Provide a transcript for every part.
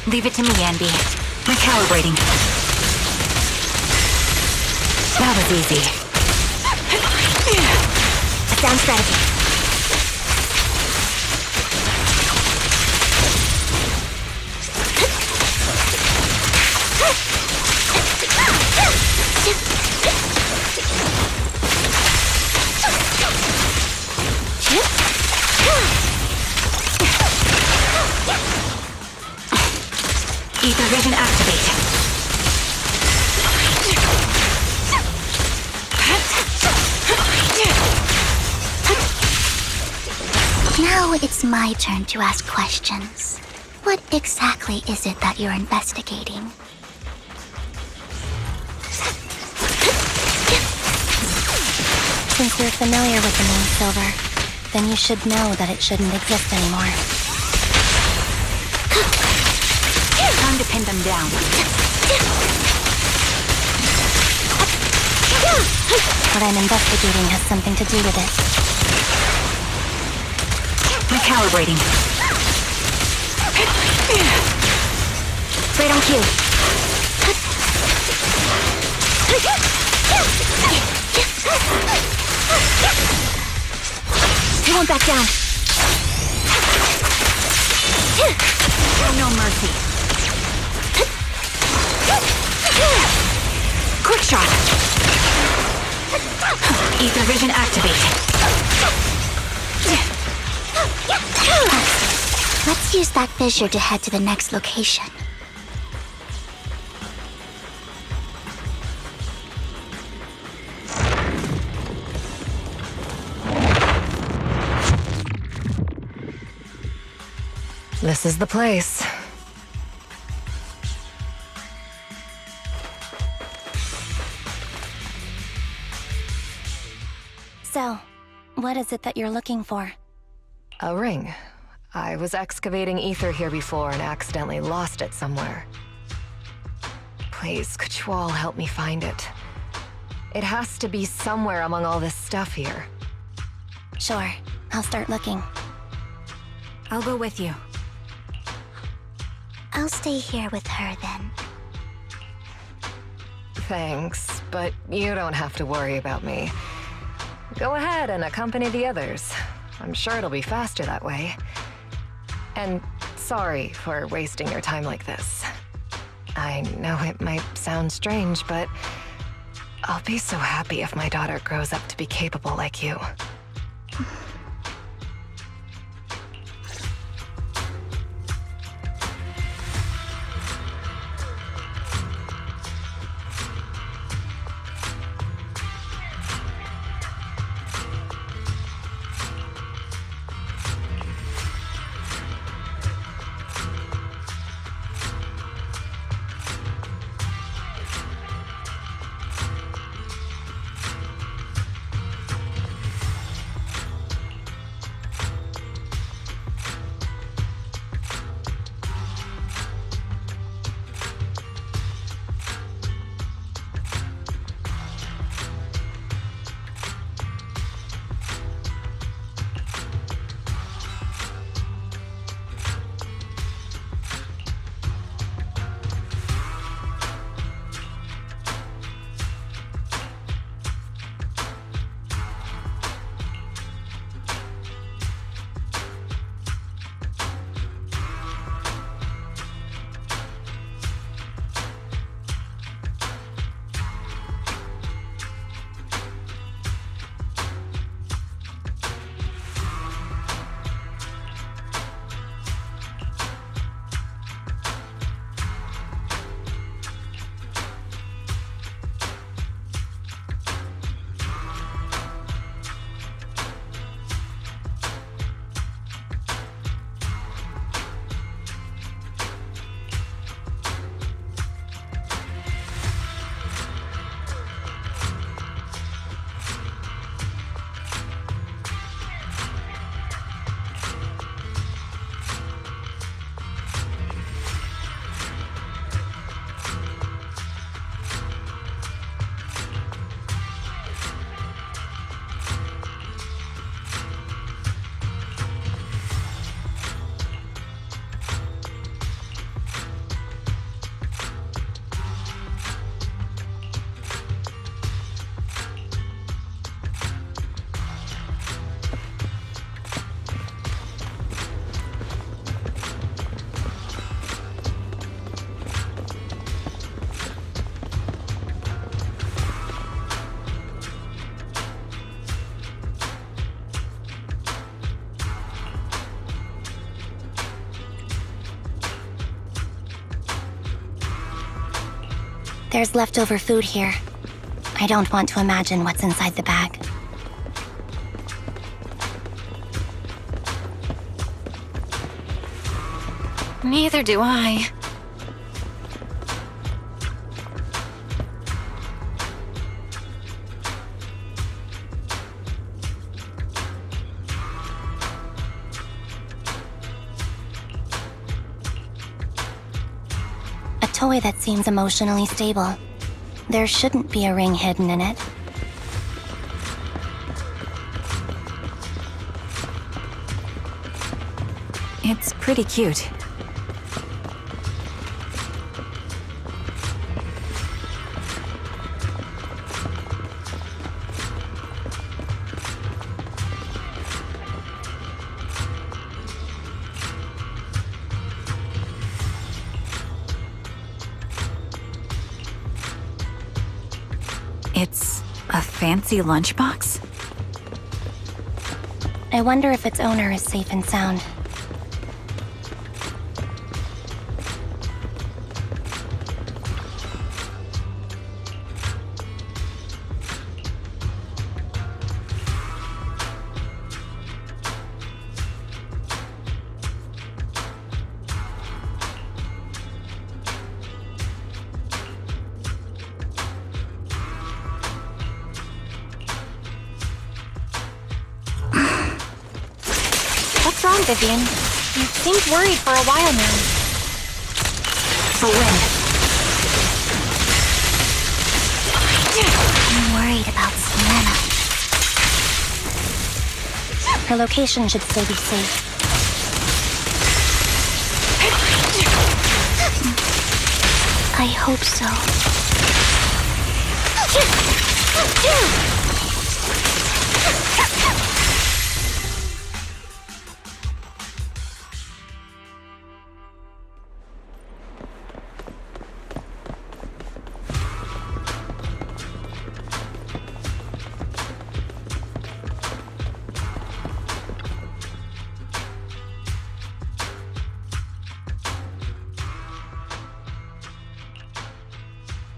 Leave it to me, Andy. Recalibrating. That was easy. A sound strategy. Ether vision activate. Now it's my turn to ask questions. What exactly is it that you're investigating? Since you're familiar with the name Silver, then you should know that it shouldn't exist anymore. Time to pin them down. What I'm investigating has something to do with it. Recalibrating. Right on cue. He won't back down. No mercy. Quick shot. Ether vision activate. Let's use that fissure to head to the next location. This is the place. So, what is it that you're looking for? A ring. I was excavating ether here before and accidentally lost it somewhere. Please, could you all help me find it? It has to be somewhere among all this stuff here. Sure, I'll start looking. I'll go with you. I'll stay here with her then. Thanks, but you don't have to worry about me. Go ahead and accompany the others. I'm sure it'll be faster that way. And sorry for wasting your time like this. I know it might sound strange, but I'll be so happy if my daughter grows up to be capable like you. There's leftover food here. I don't want to imagine what's inside the bag. Neither do I. A toy that seems emotionally stable. There shouldn't be a ring hidden in it. It's pretty cute. It's a fancy lunchbox? I wonder if its owner is safe and sound. What's wrong, Vivian? You seemed worried for a while now. For when? I'm worried about Sienna. Her location should still be safe. I hope so.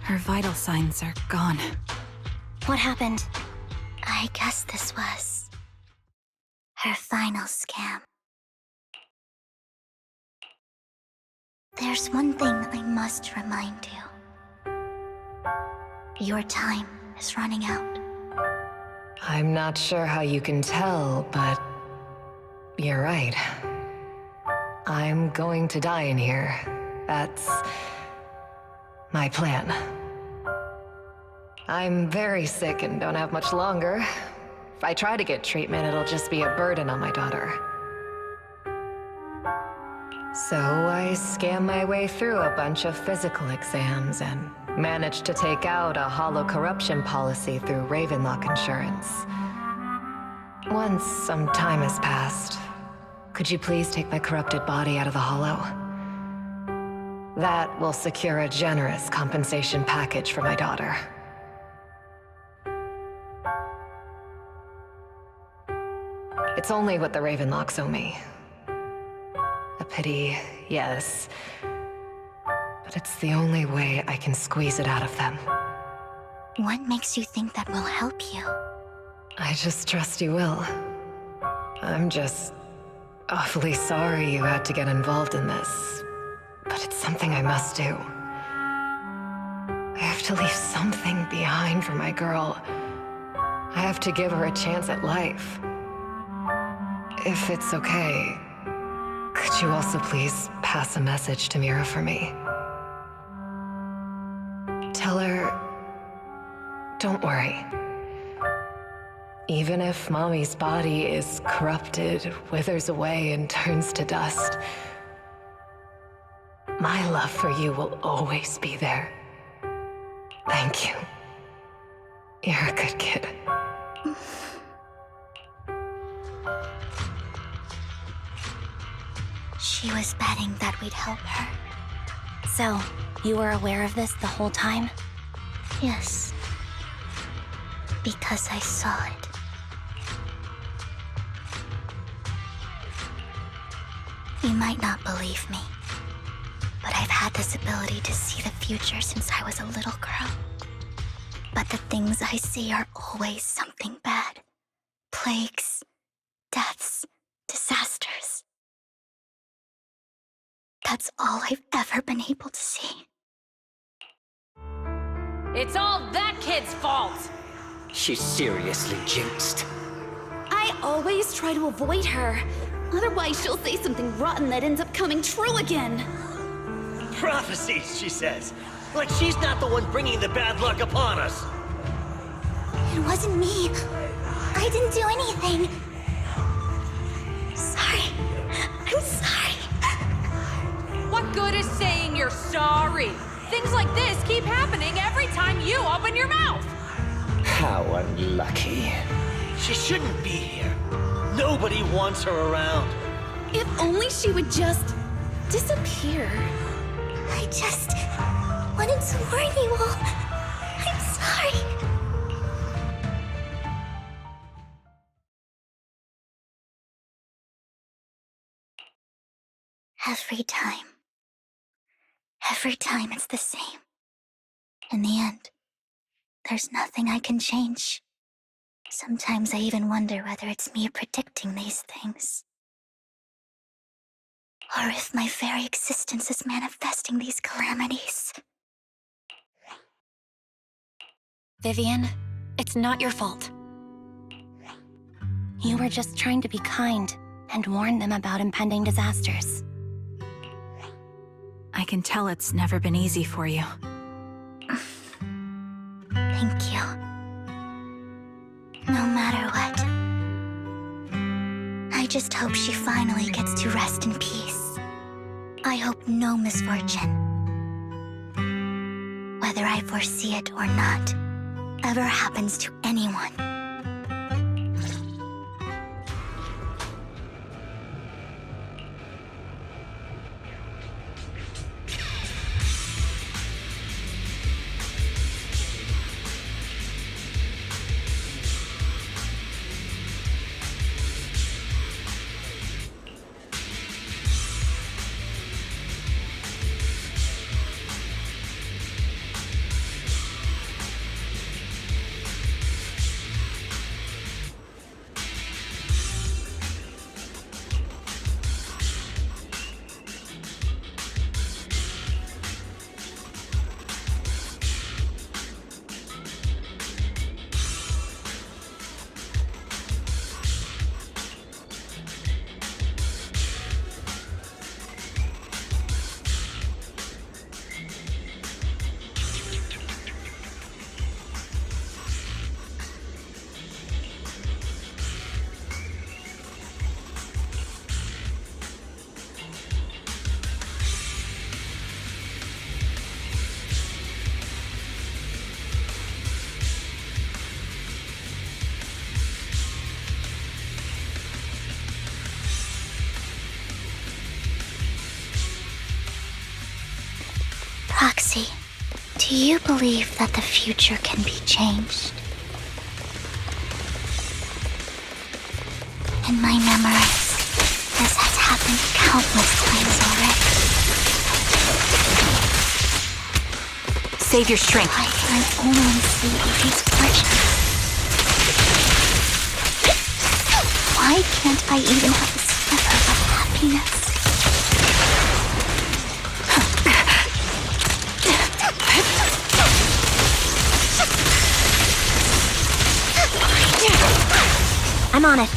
Her vital signs are gone. What happened? I guess this was her final scam. There's one thing I must remind you. Your time is running out. I'm not sure how you can tell, but you're right. I'm going to die in here. That's my plan. I'm very sick and don't have much longer. If I try to get treatment, it'll just be a burden on my daughter. So I scam my way through a bunch of physical exams and managed to take out a hollow corruption policy through Ravenlock Insurance. Once some time has passed, could you please take my corrupted body out of the hollow? That will secure a generous compensation package for my daughter. It's only what the Ravenlocks owe me. A pity, yes. But it's the only way I can squeeze it out of them. What makes you think that will help you? I just trust you will. I'm just awfully sorry you had to get involved in this. But it's something I must do. I have to leave something behind for my girl. I have to give her a chance at life. If it's okay, could you also please pass a message to Mira for me? Tell her, don't worry. Even if Mommy's body is corrupted, withers away, and turns to dust, my love for you will always be there. Thank you. You're a good kid. She was betting that we'd help her. So, you were aware of this the whole time? Yes. Because I saw it. You might not believe me, but I've had this ability to see the future since I was a little girl. But the things I see are always something bad. Plagues, deaths, disasters. That's all I've ever been able to see. It's all that kid's fault! She's seriously jinxed. I always try to avoid her. Otherwise, she'll say something rotten that ends up coming true again. Prophecies, she says. Like she's not the one bringing the bad luck upon us. It wasn't me. I didn't do anything. Sorry. I'm sorry. What good is saying you're sorry? Things like this keep happening every time you open your mouth! How unlucky. She shouldn't be here. Nobody wants her around. If only she would just disappear. I just wanted to warn you all. I'm sorry. Every time it's the same. In the end, there's nothing I can change. Sometimes I even wonder whether it's me predicting these things. Or if my very existence is manifesting these calamities. Vivian, it's not your fault. You were just trying to be kind and warn them about impending disasters. I can tell it's never been easy for you. Thank you. No matter what. I just hope she finally gets to rest in peace. I hope no misfortune, whether I foresee it or not, ever happens to anyone. Roxy, do you believe that the future can be changed? In my memories, this has happened countless times already. Save your strength. I can only see these fortunes. Why can't I even have a sliver of happiness? I'm on it.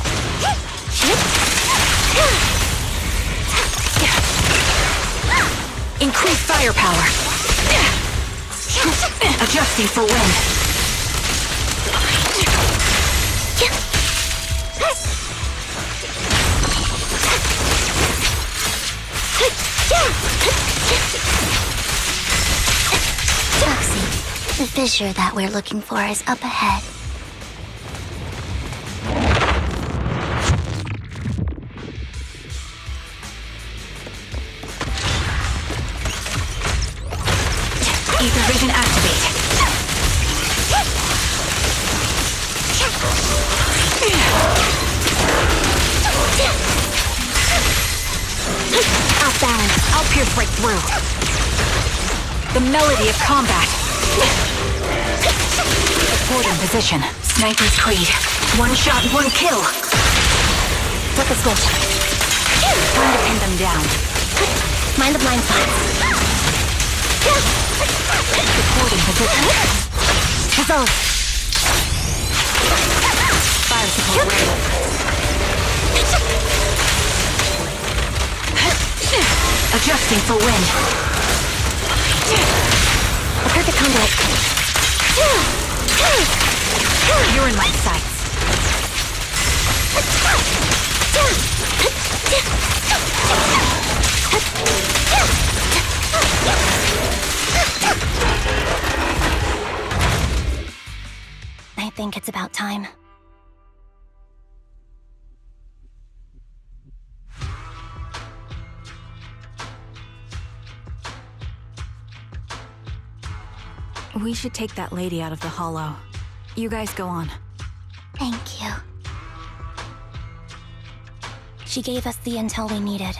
Increase firepower. Adjusting for wind. Roxy, the fissure that we're looking for is up ahead. Ether vision activate. Off balance. I'll pierce right through. The melody of combat. Supporting position. Sniper's Creed. One shot, one kill. Flip the switch. Time to pin them down. Mind the blind spots. Supporting position. Dissolve. Fire support ready. Adjusting for wind. A perfect conduit. You're in my sights. I think it's about time. We should take that lady out of the hollow. You guys go on. Thank you. She gave us the intel we needed,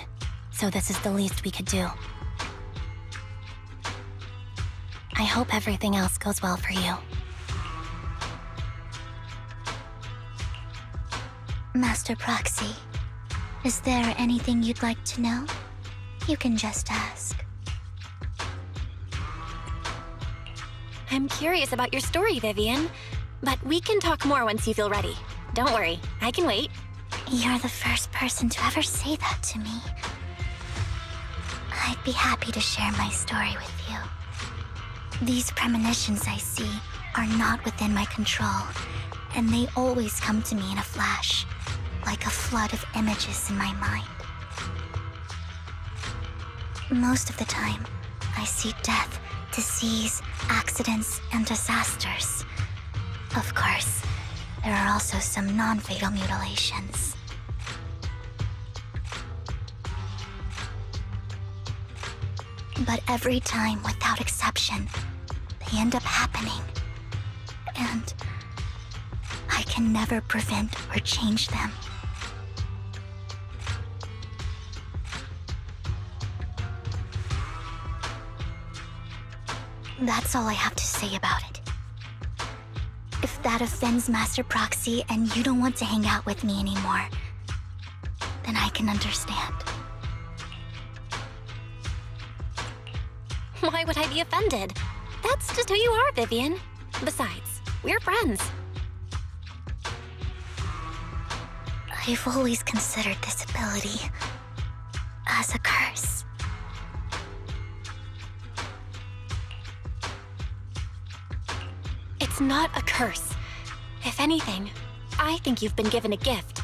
so this is the least we could do. I hope everything else goes well for you. Master Proxy, is there anything you'd like to know? You can just ask. I'm curious about your story, Vivian. But we can talk more once you feel ready. Don't worry, I can wait. You're the first person to ever say that to me. I'd be happy to share my story with you. These premonitions I see are not within my control, and they always come to me in a flash, like a flood of images in my mind. Most of the time, I see death, disease, accidents, and disasters. Of course, there are also some non-fatal mutilations. But every time, without exception, they end up happening. And I can never prevent or change them. That's all I have to say about it. If that offends Master Proxy and you don't want to hang out with me anymore, then I can understand. Why would I be offended? That's just who you are, Vivian. Besides, we're friends. I've always considered this ability as a curse. It's not a curse. If anything, I think you've been given a gift.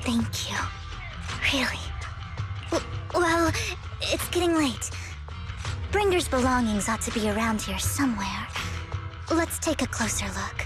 Thank you. Really. Well, it's getting late. Bringer's belongings ought to be around here somewhere. Let's take a closer look.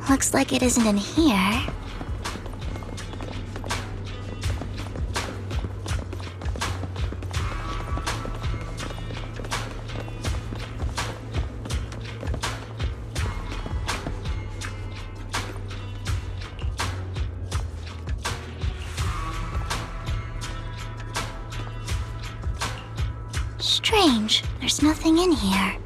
Looks like it isn't in here. Strange, there's nothing in here.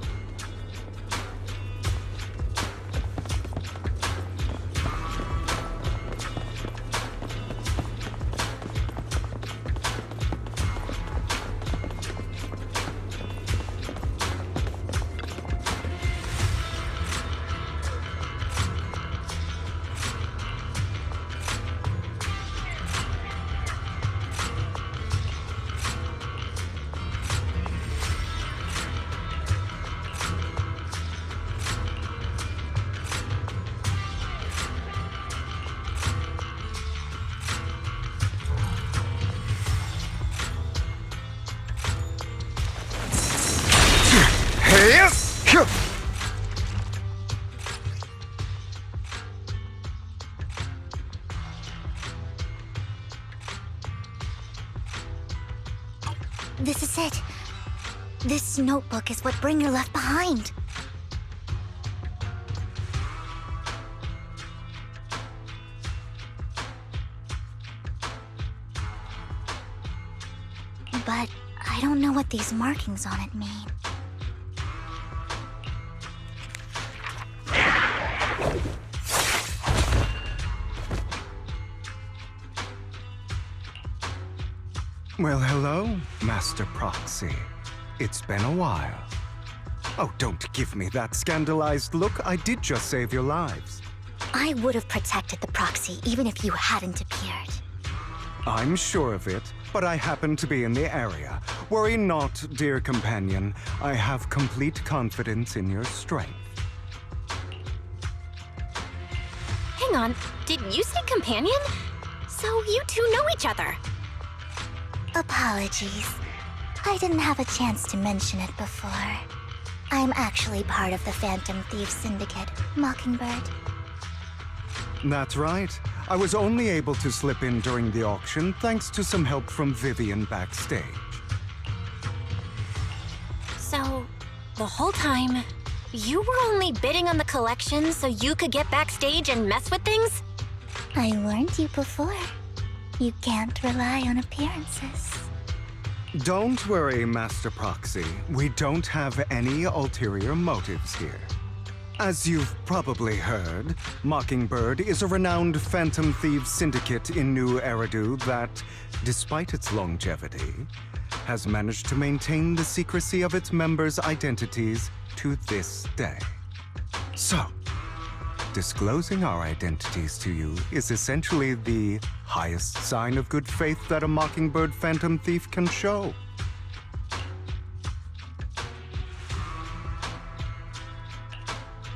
This is it. This notebook is what Bringer left behind. But I don't know what these markings on it mean. Well, hello, Master Proxy. It's been a while. Oh, don't give me that scandalized look. I did just save your lives. I would have protected the proxy even if you hadn't appeared. I'm sure of it, but I happen to be in the area. Worry not, dear companion. I have complete confidence in your strength. Hang on, did you say companion? So you two know each other? Apologies. I didn't have a chance to mention it before. I'm actually part of the Phantom Thieves Syndicate, Mockingbird. That's right. I was only able to slip in during the auction thanks to some help from Vivian backstage. So, the whole time, you were only bidding on the collection so you could get backstage and mess with things? I warned you before. You can't rely on appearances. Don't worry, Master Proxy. We don't have any ulterior motives here. As you've probably heard, Mockingbird is a renowned Phantom Thieves syndicate in New Eridu that, despite its longevity, has managed to maintain the secrecy of its members' identities to this day. So, disclosing our identities to you is essentially the highest sign of good faith that a Mockingbird Phantom Thief can show.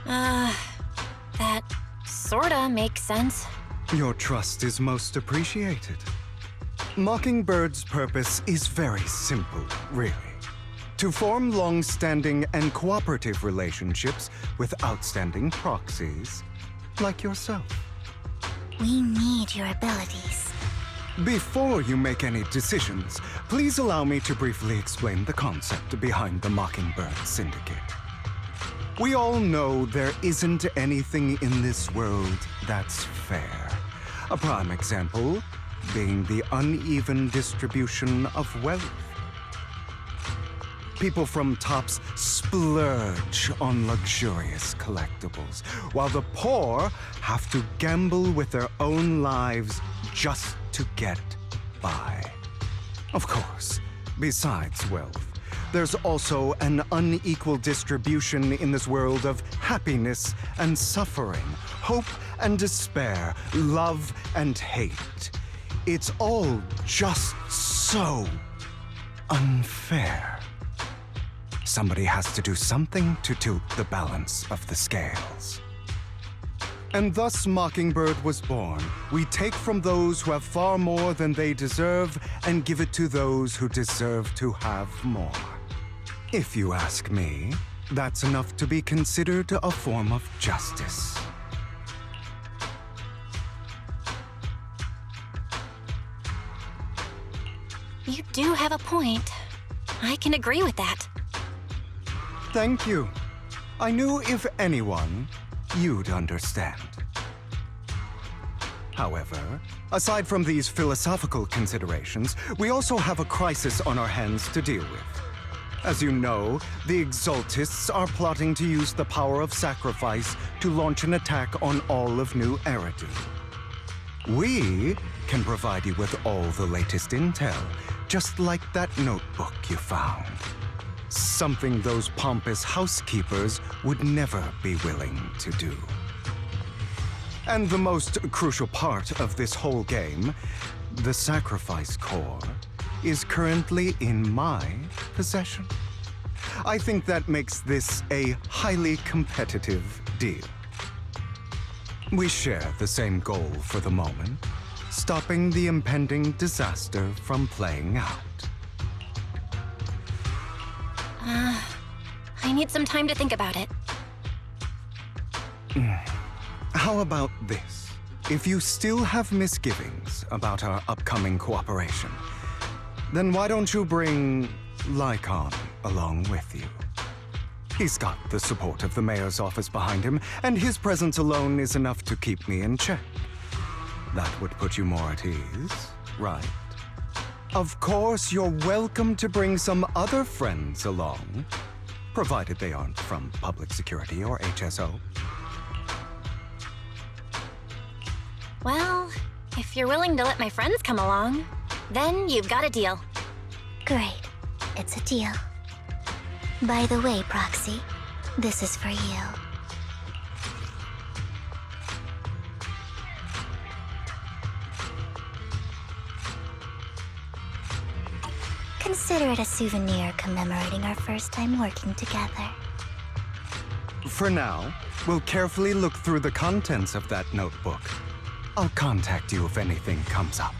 That sorta makes sense. Your trust is most appreciated. Mockingbird's purpose is very simple, really. To form long-standing and cooperative relationships with outstanding proxies like yourself. We need your abilities. Before you make any decisions, please allow me to briefly explain the concept behind the Mockingbird Syndicate. We all know there isn't anything in this world that's fair. A prime example being the uneven distribution of wealth. People from tops splurge on luxurious collectibles, while the poor have to gamble with their own lives just to get by. Of course, besides wealth, there's also an unequal distribution in this world of happiness and suffering, hope and despair, love and hate. It's all just so unfair. Somebody has to do something to tilt the balance of the scales. And thus Mockingbird was born. We take from those who have far more than they deserve and give it to those who deserve to have more. If you ask me, that's enough to be considered a form of justice. You do have a point. I can agree with that. Thank you. I knew if anyone, you'd understand. However, aside from these philosophical considerations, we also have a crisis on our hands to deal with. As you know, the Exaltists are plotting to use the power of sacrifice to launch an attack on all of New Eridu. We can provide you with all the latest intel, just like that notebook you found. Something those pompous housekeepers would never be willing to do. And the most crucial part of this whole game, the sacrifice core, is currently in my possession. I think that makes this a highly competitive deal. We share the same goal for the moment, stopping the impending disaster from playing out. I need some time to think about it. How about this? If you still have misgivings about our upcoming cooperation, then why don't you bring Lycon along with you? He's got the support of the mayor's office behind him, and his presence alone is enough to keep me in check. That would put you more at ease, right? Of course, you're welcome to bring some other friends along, provided they aren't from public security or HSO. Well, if you're willing to let my friends come along, then you've got a deal. Great. It's a deal. By the way, Proxy, this is for you. Consider it a souvenir commemorating our first time working together. For now, we'll carefully look through the contents of that notebook. I'll contact you if anything comes up.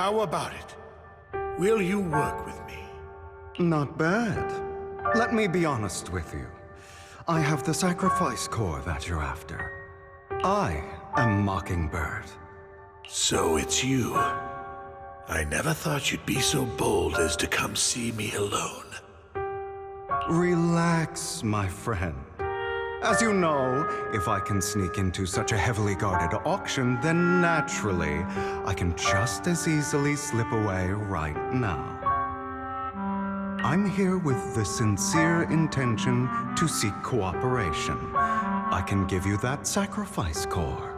How about it? Will you work with me? Not bad. Let me be honest with you. I have the sacrifice core that you're after. I am Mockingbird. So it's you. I never thought you'd be so bold as to come see me alone. Relax, my friend. As you know, if I can sneak into such a heavily guarded auction, then naturally, I can just as easily slip away right now. I'm here with the sincere intention to seek cooperation. I can give you that sacrifice core.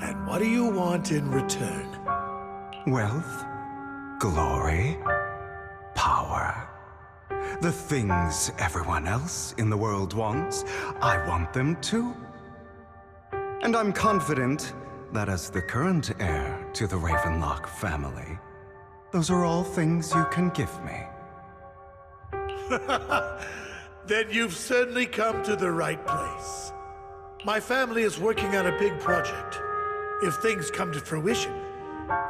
And what do you want in return? Wealth, glory, power. The things everyone else in the world wants, I want them too. And I'm confident that as the current heir to the Ravenlock family, those are all things you can give me. Then you've certainly come to the right place. My family is working on a big project. If things come to fruition,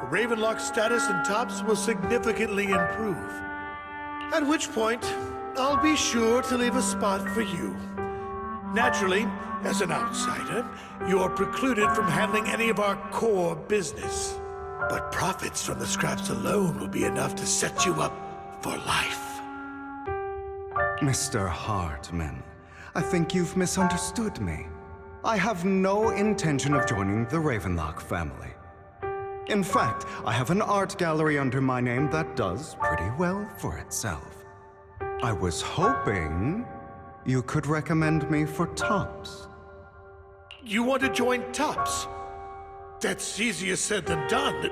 Ravenlock's status in Tops will significantly improve. At which point, I'll be sure to leave a spot for you. Naturally, as an outsider, you're precluded from handling any of our core business. But profits from the scraps alone will be enough to set you up for life. Mr. Hartman, I think you've misunderstood me. I have no intention of joining the Ravenlock family. In fact, I have an art gallery under my name that does pretty well for itself. I was hoping you could recommend me for Tops. You want to join Tops? That's easier said than done.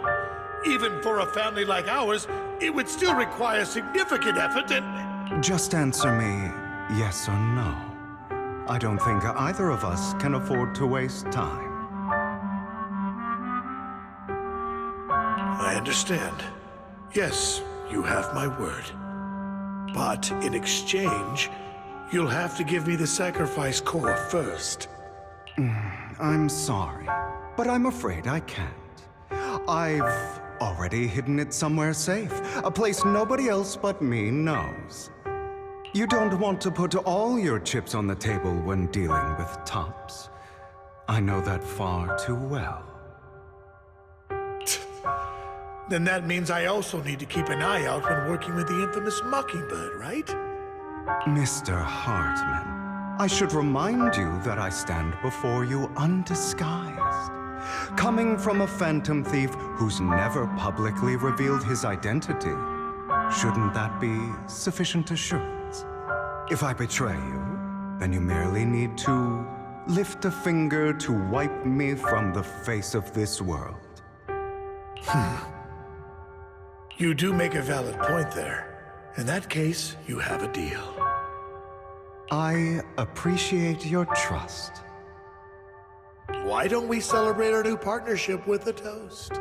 Even for a family like ours, it would still require significant effort and... Just answer me yes or no. I don't think either of us can afford to waste time. I understand. Yes, you have my word. But in exchange, you'll have to give me the sacrifice core first. I'm sorry, but I'm afraid I can't. I've already hidden it somewhere safe, a place nobody else but me knows. You don't want to put all your chips on the table when dealing with Tops. I know that far too well. Then that means I also need to keep an eye out when working with the infamous Mockingbird, right? Mr. Hartman, I should remind you that I stand before you undisguised. Coming from a phantom thief who's never publicly revealed his identity, shouldn't that be sufficient assurance? If I betray you, then you merely need to lift a finger to wipe me from the face of this world. You do make a valid point there. In that case, you have a deal. I appreciate your trust. Why don't we celebrate our new partnership with a toast?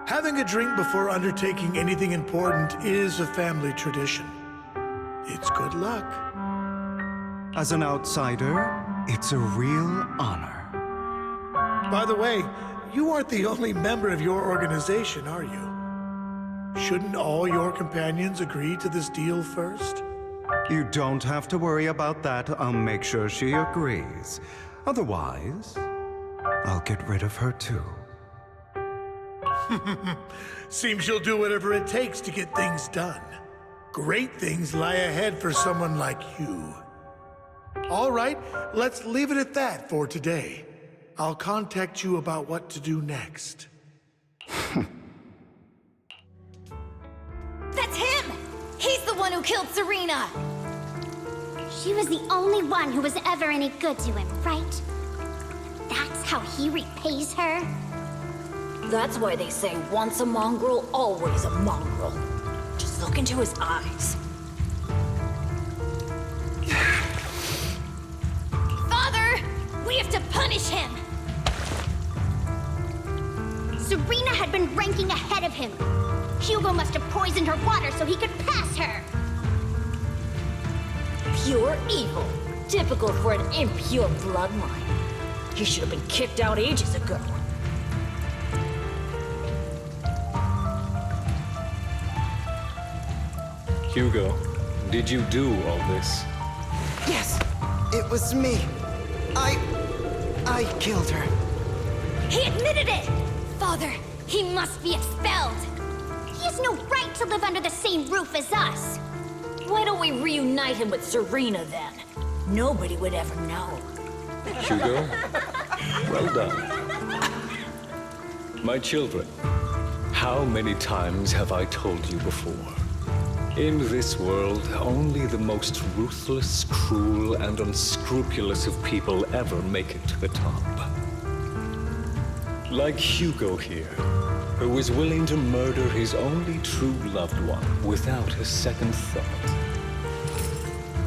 Having a drink before undertaking anything important is a family tradition. It's good luck. As an outsider, it's a real honor. By the way, you aren't the only member of your organization, are you? Shouldn't all your companions agree to this deal first? You don't have to worry about that. I'll make sure she agrees. Otherwise, I'll get rid of her too. Seems you'll do whatever it takes to get things done. Great things lie ahead for someone like you. All right, let's leave it at that for today. I'll contact you about what to do next. That's him! He's the one who killed Serena! She was the only one who was ever any good to him, right? That's how he repays her? That's why they say once a mongrel, always a mongrel. Just look into his eyes. Father! We have to punish him! Serena had been ranking ahead of him. Hugo must have poisoned her water so he could pass her. Pure evil. Typical for an impure bloodline. He should have been kicked out ages ago. Hugo, did you do all this? Yes, it was me. I killed her. He admitted it! Father, he must be expelled! He has no right to live under the same roof as us! Why don't we reunite him with Serena then? Nobody would ever know. Hugo, well done. My children, how many times have I told you before? In this world, only the most ruthless, cruel, and unscrupulous of people ever make it to the top. Like Hugo here, who was willing to murder his only true loved one without a second thought.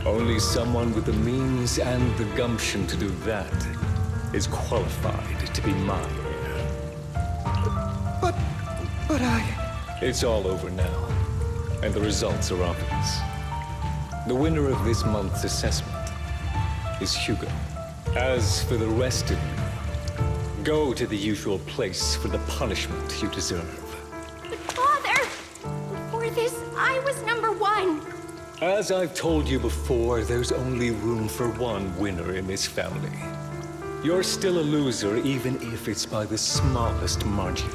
Only someone with the means and the gumption to do that is qualified to be my heir. But I... It's all over now, and the results are obvious. The winner of this month's assessment is Hugo. As for the rest of you, go to the usual place for the punishment you deserve. But Father! Before this, I was number one! As I've told you before, there's only room for one winner in this family. You're still a loser, even if it's by the smallest margin.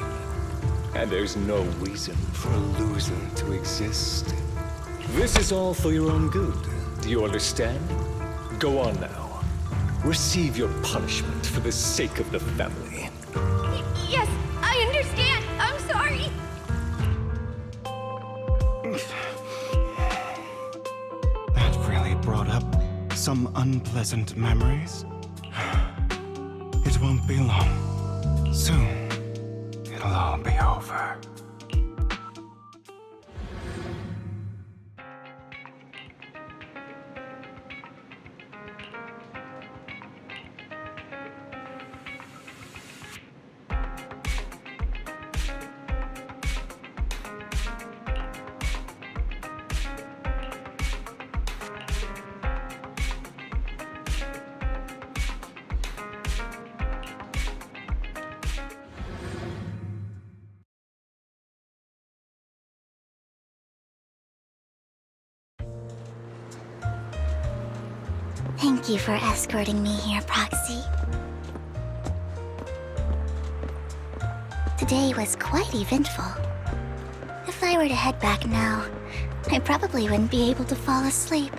And there's no reason for a loser to exist. This is all for your own good. Do you understand? Go on now. Receive your punishment for the sake of the family. Yes, I understand. I'm sorry. That really brought up some unpleasant memories. It won't be long. Soon, it'll all be over. Thank you for escorting me here, Proxy. Today was quite eventful. If I were to head back now, I probably wouldn't be able to fall asleep.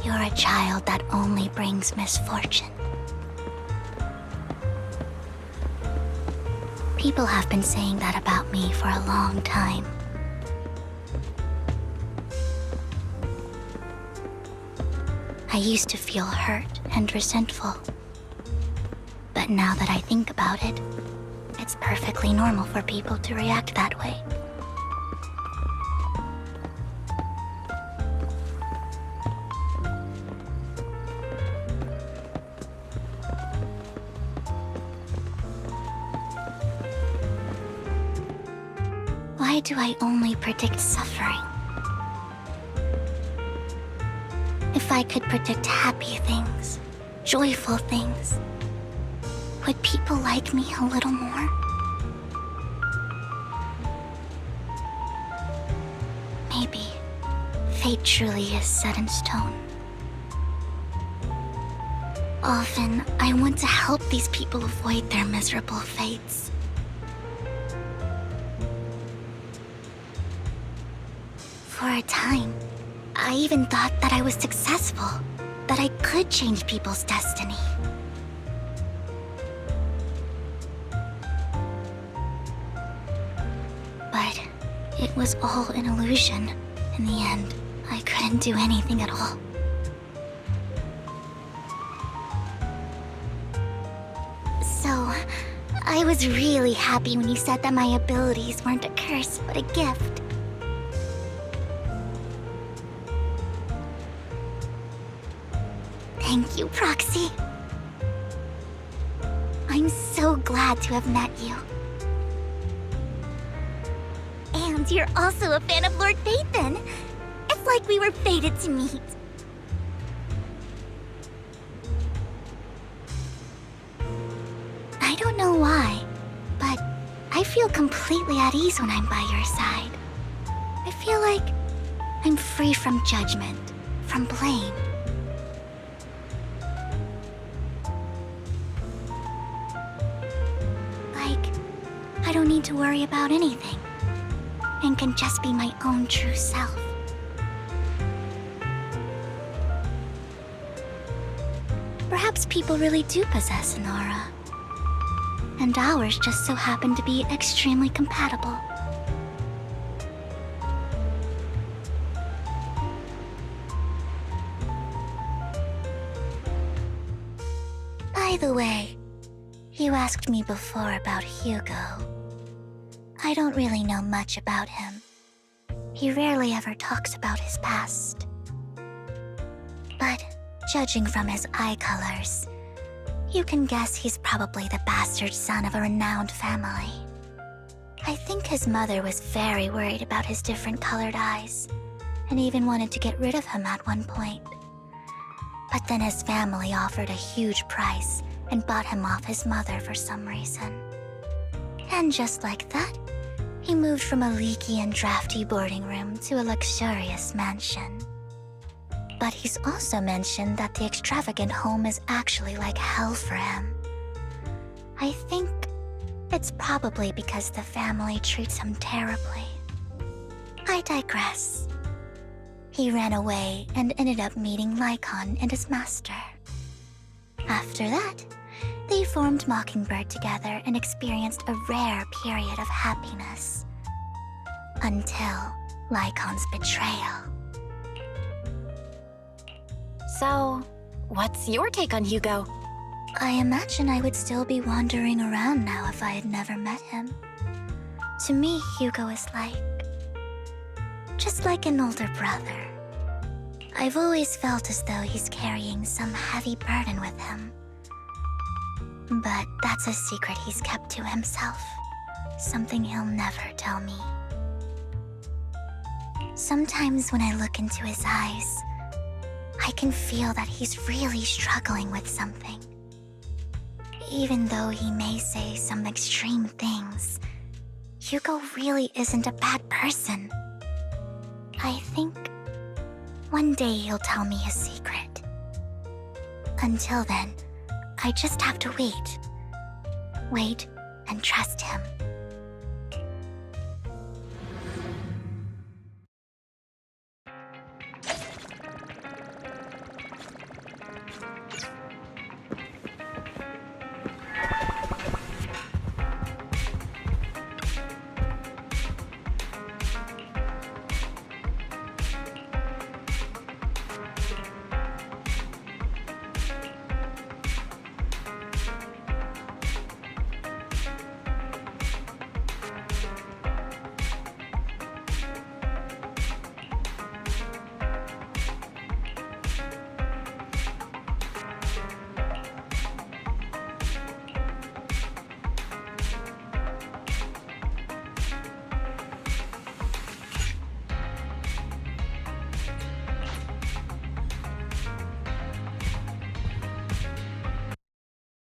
You're a child that only brings misfortune. People have been saying that about me for a long time. I used to feel hurt and resentful. But now that I think about it, it's perfectly normal for people to react that way. Why do I only predict suffering? If I could predict happy things, joyful things, would people like me a little more? Maybe fate truly is set in stone. Often, I want to help these people avoid their miserable fates. For a time, I even thought that I was successful, that I could change people's destiny. But it was all an illusion. In the end, I couldn't do anything at all. So, I was really happy when you said that my abilities weren't a curse, but a gift. Thank you, Proxy. I'm so glad to have met you. And you're also a fan of Lord Phaethon. It's like we were fated to meet. I don't know why, but I feel completely at ease when I'm by your side. I feel like I'm free from judgment, from blame. Like, I don't need to worry about anything, and can just be my own true self. Perhaps people really do possess an aura, and ours just so happen to be extremely compatible. By the way, you asked me before about Hugo. I don't really know much about him. He rarely ever talks about his past. But judging from his eye colors, you can guess he's probably the bastard son of a renowned family. I think his mother was very worried about his different colored eyes, and even wanted to get rid of him at one point. But then his family offered a huge price and bought him off his mother for some reason. And just like that, he moved from a leaky and drafty boarding room to a luxurious mansion. But he's also mentioned that the extravagant home is actually like hell for him. I think it's probably because the family treats him terribly. I digress. He ran away and ended up meeting Lycon and his master. After that, they formed Mockingbird together and experienced a rare period of happiness. Until Lycon's betrayal. So, what's your take on Hugo? I imagine I would still be wandering around now if I had never met him. To me, Hugo is just like an older brother. I've always felt as though he's carrying some heavy burden with him. But that's a secret he's kept to himself. Something he'll never tell me. Sometimes when I look into his eyes, I can feel that he's really struggling with something. Even though he may say some extreme things, Hugo really isn't a bad person. I think one day he'll tell me his secret. Until then, I just have to wait. Wait and trust him.